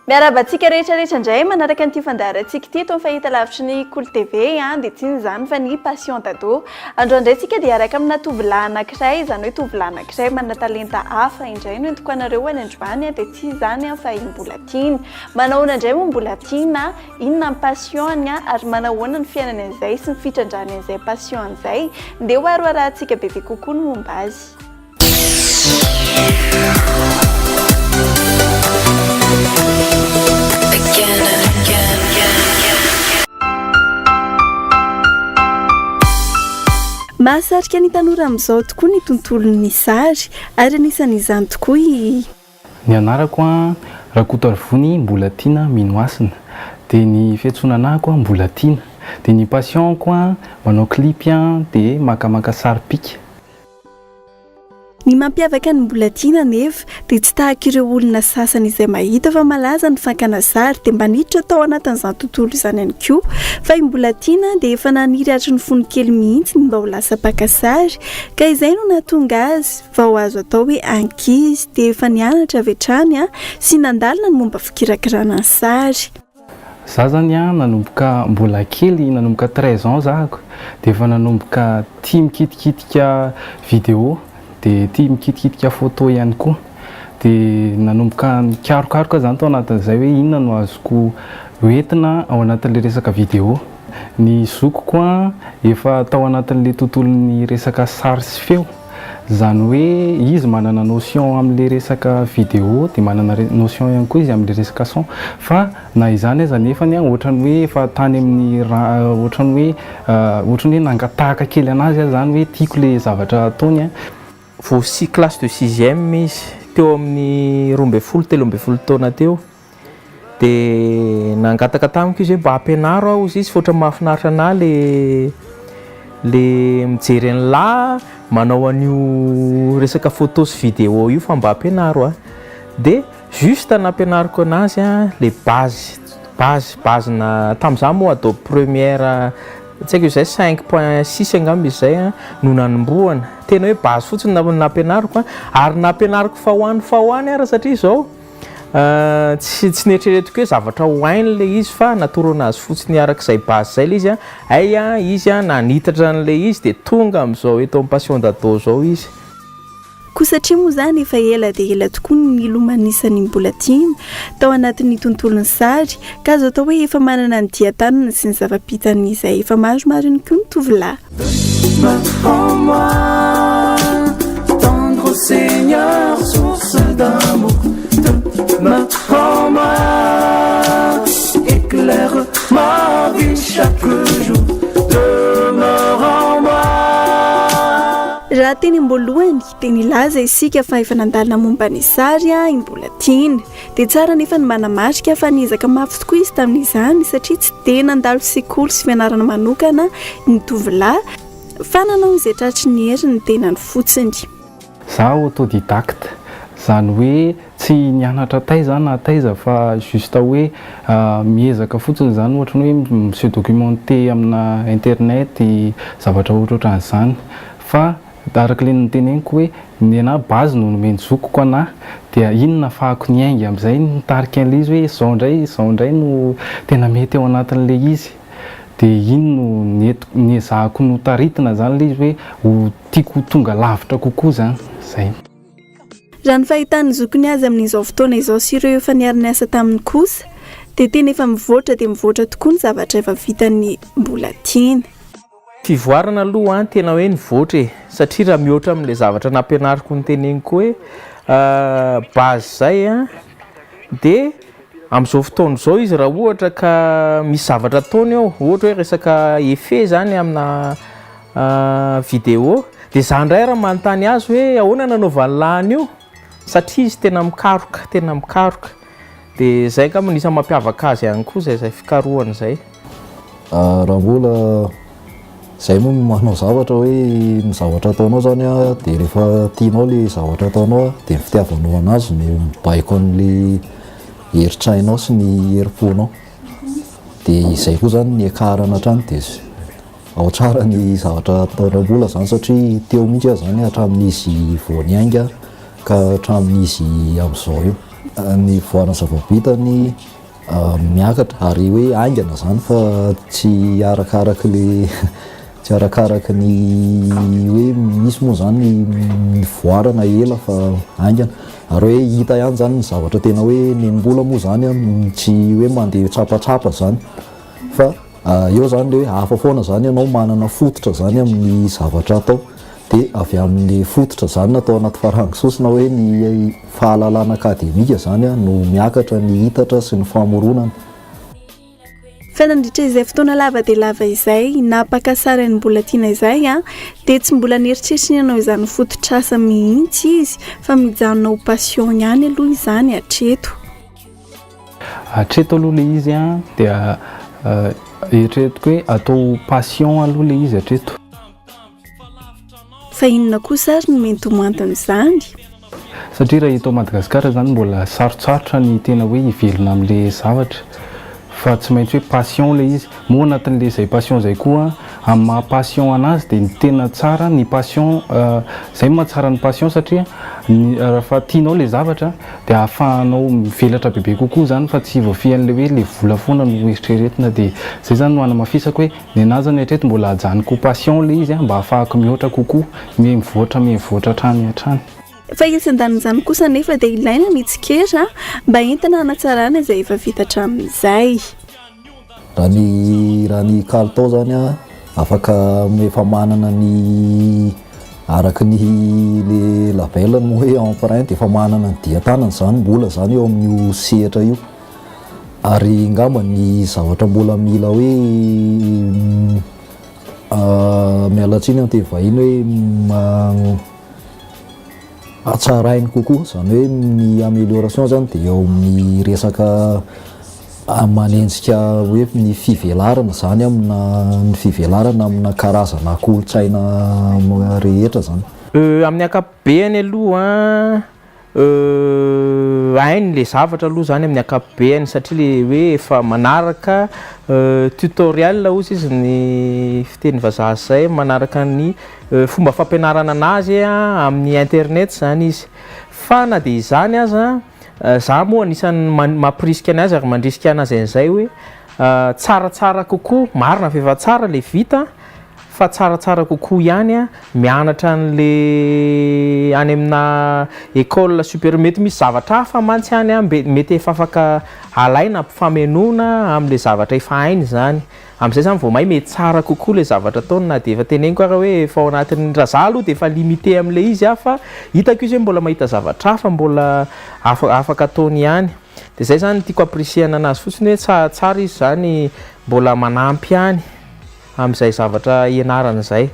Miarabantsika rehetrarehetra indray manaraka an'ity fandaharantsika ity eto fahita lavitry ny Cool TV dia tsy izany fa ny passion d'ado. Androany indray tsika dia araka amina tovolahy anankiray, izany hoe tovolahy anankiray manana talenta hafa indray no entiko anareo any androany dia tsy izany fa i Mbolatiana. Manao indray moa Mbolatiana, inona ny passion ary manao ahoana ny fiainany an'izay sy ny fitrandrany an'izay passion an'izay. Ndeha ho aroarahantsika bebe kokoa ny momba azy. Mahasarika ny tanora amin'izao tokoa ny tontolon'ny sary ary anisan'izany tokoa ny anarako Rakotoarivony Mbolatiana minoasina dia ny fiantsonanako Mbolatiana dia ny passionko manao clip dia makamaka sary pika. Ny mampiavaka ny Mbolatiana nefa dia tsy tahaka ireo olona sasany izay mahita fa malaza ny fankana sary dia mba niditra tao anatin'izany tontolo izany ihany koa. Fa i Mbolatiana dia efa naniry hatry ny fony kely mihitsy mba ho lasa mpaka sary ka izay no nahatonga azy vao azo atao hoe ankizy dia efa nianatra avy hatrany sy nandalina ny momba fikirakirana ny sary. Za zany nanomboka mbola kely, nanomboka 13 ans zahako dia efa nanomboka tia mikitikitika vidéo dia tia mikitikitika photo ihany koa dia nanomboka mikarokaroka zany tao anatin'izay hoe inona no azoko hoentina ao anatin'ilay resaka vidéo. Ny zokoko efa tao anatin'ilay tontolon'ny resaka sary sy feo, zany hoe izy manana notion amin'ilay resaka vidéo dia manana notion ihany koa izy amin'ilay resaka son, fa na izany aza nefany ohatrany hoe efa tany amin'ny ohatrany hoe nangatahaka kely anazy zany hoe tiako ilay zavatra ataony. Vao classe de 6e izy teo amin'ny 12-13 taona teo dia nangataka tamiko izy hoe mba hampianaro aho izy fa ohatran'ny mahafinaritra anahy le mijery an'lahy manao an'io resaka photo sy vidéo io fa mba hampianaro dia juste nampianariko anazy le base na tamin'izany moa ADOS première tsy haiko izay 5.6 angamba izay no nanomboana. Tena hoe base fotsiny nampianariko ary nampianariko fahoany ara satria izao tsy netreretiko hoe zavatra hoainy le izy fa natorana azy fotsiny arak'izay base zay le izy izy nanitatra an'le izy dia tonga amin'izao eto amin'ny passion d'ado zao izy. Koa satria moa izany efa ela dia ela tokoa ny ilomanisany Mbolatiana tao anatin'ny tontolon'ny sary ka azo atao hoe efa manana ny diatanana sy ny zava-pitany izay efa maromaro ihany koa ny tovolahy. Tendre Seigneur, source d'amour, m'apprends-moi, éclaire ma vie chaque jour, demeure en moi. Raha teny amboalohany dia nilaza isika fa efa nandalina momba ny sary i Mbolatiana dia tsara nefa ny manamarika fa niezaka mafy tokoa izy tamin'izany satria tsy dia nandalo sekoly sy fianarana manokana ny tovolahy fa nanao izay tratry ny hery ny tenany fotsiny. Zaho autodidacte, zany hoe tsy nianatra taiza na taiza fa juste hoe miezaka fotsiny zany ohatra hoe monsieur documenté amina internet zavatra ohatrohatran'izany fa araka ilay niteneniko hoe ny anahy base no nomeny zokoko anahy dia inona fahako ny aingy amin'izay nitarika an'ilay izy hoe izao indray no tena mety ao anatin'ilay izy dia ino no niezahako no taritina zany ilay izy hoe tiako tonga lavitra kokoa zany zay. Raha ny fahitany zokony azy amin'izao fotoana izao sy ireo efa niary asa taminy kosa dia tena efa mivoatra dia mivoatra tokoa ny zavatra efa vitan'ny Mbolatiana. Fivoarana aloha tena hoe nivoatra satria raha mihoatra amin'ilay zavatra nampianariko niteneniko hoe base zay dia amin'izao fotoana izao izy raha ohatra ka misy zavatra ataony ao ohatra hoe resaka effet zany amina vidéo dia za ndray raha manontany azy hoe ahoana nanaovany lahany io satria izy tena mikaroka dia zay ka manisa mampiavaka azy ihany koa zay fikarohany zay. Raha mbola zay moa manao zavatra hoe ny zavatra ataonao zany dia rehefa tianao le zavatra ataonao dia ny fitiavanao anazy no mibaiko an'le heritsainao sy ny herim-ponao dia izay koa zany ny akarana hatrany dia ao tsara ny zavatra ataonao mbola zany satria teo mihitsy zany hatramin'izy vao niainga ka hatramin'izy amin'izao io. ny voarana zava-bitany miakatra ary hoe aingana zany fa tsy arakaraky le tsy arakaraky ny hoe misy moa zany ny voarana ela fa aingana ary hoe hita ihany zany ny zavatra tena hoe nembola moa zany tsy hoe mandeha tsapatsapa zany fa eo zany le hoe hafa foana zany ianao manana fototra zany amin'ny zavatra atao dia avy amin'ny fototra zany natao anaty farangisosina hoe ny fahalalana akademika zany no miakatra ny hitatra sy ny famoronana. Fa nandritra izay fotoana lava dia lava izay napakasara ny Mbolatiana izay dia tsy mbola nieritreritra ianao izany fototrasa mihitsy izy fa mijanona ho passion ihany aloha izany hatreto. Hatreto aloha le izy dia eritreretiko hoe atao passion aloha le izy hatreto. Fa inona kosa ary no mety ho antony izany? Satria raha eto Madagasikara zany mbola sarotsarotra ny tena hoe hivelona amin'ilay zavatra fa tsy maintsy hoe passion le izy moa anatin'le izay passion zay koa amin'ny maha passion anazy dia ny tena tsara ny passion zay mahatsara ny passion satria raha tianao le zavatra dia ahafahanao mivelatra bebe kokoa zany fa tsy voafian'le hoe le vola foana no eritreretina dia zay zany no hanamafisako hoe ny anazy zany hatreto mbola hajanoko passion le izy mba ahafahako mihoatra kokoa mivoatra hatrany hatrany. Fa isan-danizany kosa nefa dia ilaina mitsikera mba entina hanatsarana izay efa vita hatramin'izay. Raha ny kalitao zany afaka efa manana ny araky ny le labelany moa hoe empreinte efa manana ny diatanany zany mbola zany eo amin'io sehatra io ary ngamba ny zavatra mbola mila hoe mialatsiny amin'ny vahiny hoe atsarainy kokoa zany hoe ny amélioration zany dia eo amin'ny resaka manenjika hoe ny fivelarana zany ny fivelarana amina karazana kolotsaina rehetra zany. Amin'ny akapobeany aloha hainy le zavatra aloha zany amin'ny akapobeany satria le hoe efa manaraka tutoriel ozy izy ny fiteny vazaha zay manaraka ny fomba fampianarana anazy amin'ny internet zany izy fa na dia izany aza za moa anisany mampirisika anazy ary mandrisika anazy an'izay hoe tsaratsara kokoa marina fa efa tsara le vita fa tsaratsara kokoa ihany mianatra an'le any amina école super mety misy zavatra hafa mantsy any mety efa afaka alaina famenoana amin'le zavatra efa hainy zany amin'izay zany vao may mety tsara kokoa le zavatra ataony na dia efa teneniko ara hoe efa ao anatin'ny raha za aloha dia efa limité amin'le izy fa hitako izy hoe mbola mahita zavatra hafa mbola afaka ataony ihany dia zay zany tiako appréciena anazy fotsiny hoe tsara izy zany mbola manampy ihany amin'izay zavatra ianarana izay.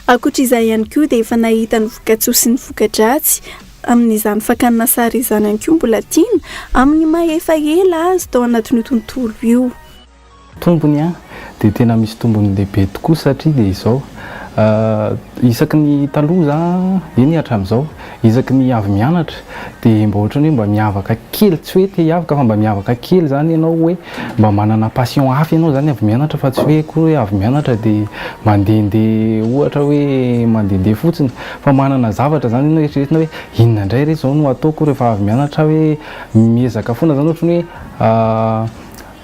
Ankoatra izay ihany koa dia efa nahita ny vokatsoa sy ny vokadratsy amin'izany fakanana sary izany ihany koa Mbolatiana amin'ny maha efa ela azy tao anatin'io tontolo io. Tombony dia tena misy tombony lehibe tokoa satria dia izao isaky ny taloha eny hatramin'izao isaky ny avy mianatra dia mba ohatrany hoe mba miavaka kely tsy hoe te hiavaka fa mba miavaka kely zany ianao hoe mba manana passion hafa ianao zany avy mianatra fa tsy hoe koa hoe avy mianatra dia mandehandeha ohatra hoe mandehandeha fotsiny fa manana zavatra zany ianao eritreretina hoe inona indray re zao no ataoko rehefa avy mianatra hoe miezaka foana zany ohatrany hoe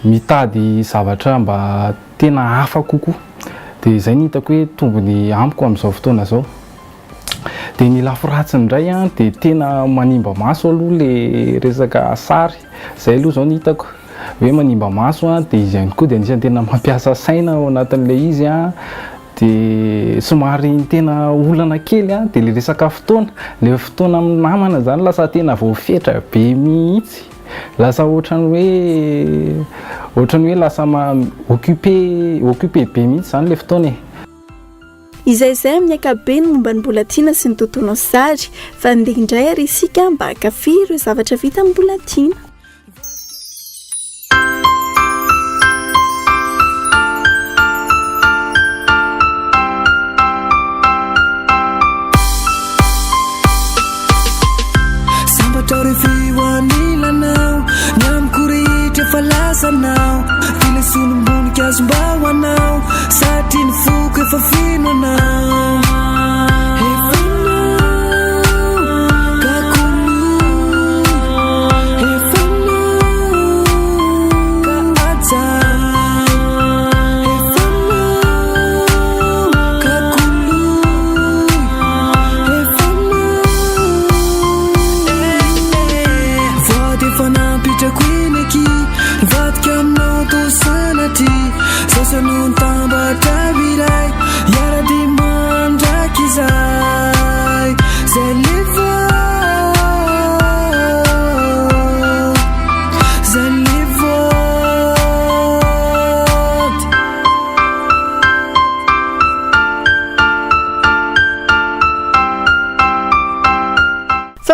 mitady zavatra mba tena hafa kokoa dia izay ny hitako hoe tombony ampiko amin'izao fotoana zao. Dia ny lafy ratsiny indray dia tena manimba maso aloha le resaka sary zay aloha zao ny hitako hoe manimba maso dia izy ihany koa dia anisany tena mampiasa saina ao anatin'le izy dia somary tena olana kely dia le resaka fotoana le fotoana amin'ny namana zany lasa tena voafetra be mihitsy lasa ohatrany hoe lasa occupé be mihitsy zany le fotoana Izay amin'ny ankapobeny momba ny Mbolatiana sy ny tontolon'ny sary fa andeha indray ary isika mba hankafy ireo zavatra vita amin'ny Mbolatiana. Sambatra revio anilanao ny amiko rehetra efa lasanao filesonom-boninkazo mba ho anao satria ny foko efa fino anao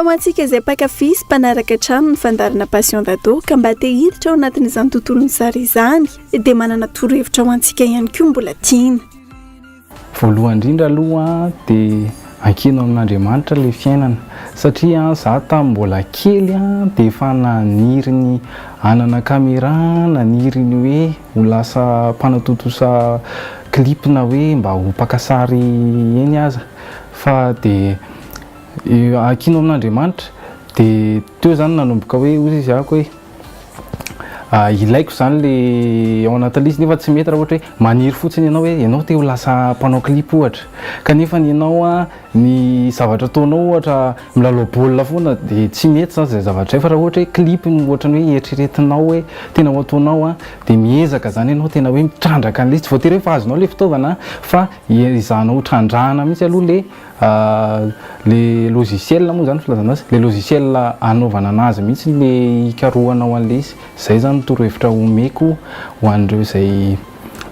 ho antsika izay mpankafy sy mpanaraka hatrano ny fandarana passion d'ado ka mba te hiditra ao anatin'izany tontolony sary izany dia manana torohevitra ho antsika ihany koa mbola tiana. Voalohany indrindra aloha dia ankino amin'Andriamanitra ilay fiainana satria za tamin'ny mbola kely dia efa naniry ny hanana caméra, naniry ny hoe ho lasa mpanatotosa clip na hoe mba ho mpakasary eny aza fa dia ankino amin'Andriamanitra dia teo zany nanomboka hoe ozy izy ako hoe ilaiko zany le ao anatin'ilay izy nefa tsy mety raha ohatra hoe maniry fotsiny ianao hoe ianao te ho lasa mpanao clip ohatra kanefa ny ianao ny zavatra ataonao ohatra milalao baolina foana dia tsy mety zany izay zavatra fa raha ohatra hoe clip ohatrany hoe eritreretinao hoe tena ho ataonao dia miezaka zany ianao tena hoe mitrandraka an'ilay izy tsy voatery hoe fa azonao ilay fitaovana fa izanao trandrahana mihitsy aloha le logiciel moa zany filazana azy le logiciel anaovana anazy mihitsy le ikarohanao an'ilay izy zay zany torohevitra omeko ho an'ireo izay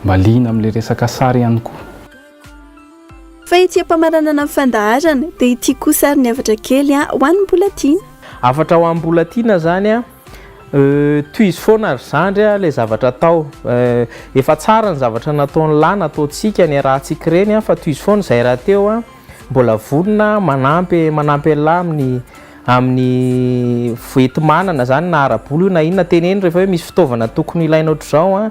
malina amin'ilay resaka sary ihany koa. Fa ity ampamarana ny fandaharana dia ity koa sary ny afatra kely ho an'ny Mbolatiana. Afatra ho an'ny Mbolatiana zany toy izy foana ry zandry ilay zavatra atao efa tsara ny zavatra nataony lahy nataontsika ny rahantsika ireny fa toy izy foana izay raha teo mbola vonona manampy lahy amin'ny foentim-manana zany na araboly io na inona teneny rehefa hoe misy fitaovana tokony ilaina ohatr'izao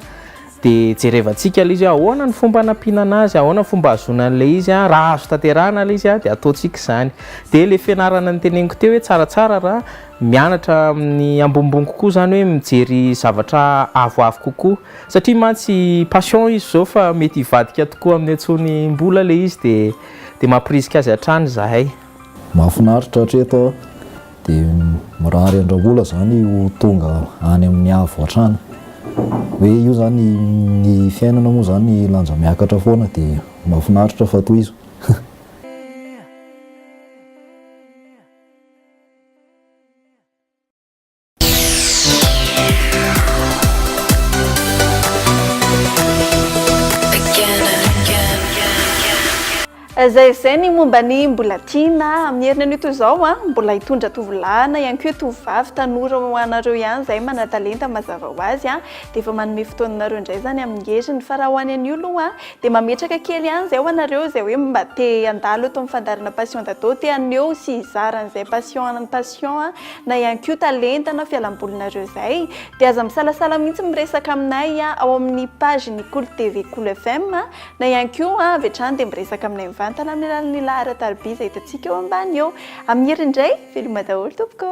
dia jerevantsika ilay izy ahoana ny fomba hanampiana anazy, ahoana ny fomba hahazoana an'ilay izy raha azo tanterahana ilay izy dia ataontsika izany. Dia ilay fianarana ny teneniko teo hoe tsaratsara raha mianatra amin'ny ambombony kokoa zany hoe mijery zavatra avoavo kokoa satria mantsy passion izy zao fa mety hivadika tokoa amin'ny antsony mbola ilay izy dia mampirisika azy hatrany zahay. Mahafinaritra hatreto dia mirahary andrabola zany ho tonga any amin'ny avo hatrany hoe io zany ny fiainana moa zany lanja miakatra foana dia mahafinaritra fa toy izy. Izay ny momba ny Mbolatiana amin'ny herinan'io toy izao mbola hitondra tovolahy ihany koa tovovavy tanora ho anareo ihany izay mana-talenta mazava ho azy dia efa manome fotoananareo indray zany amin'ny heriny fa raha ho any an'io aloha dia mametraka kely ihany izay ho anareo izay hoe mba te handalo eto amin'ny fandarana passion d'ado te haneo sy hizaran'izay passion na ihany koa talenta na fialambolinareo izay dia aza misalasala mihitsy miresaka aminay ao amin'ny page ny Kolo TV Kolo FM na ihany koa avy hatrany dia miresaka aminay mivantana amin'ny alalan'ny laharan-tariby izay hitantsika eo ambany eo amin'ny herinindray veloma daholo tompoko.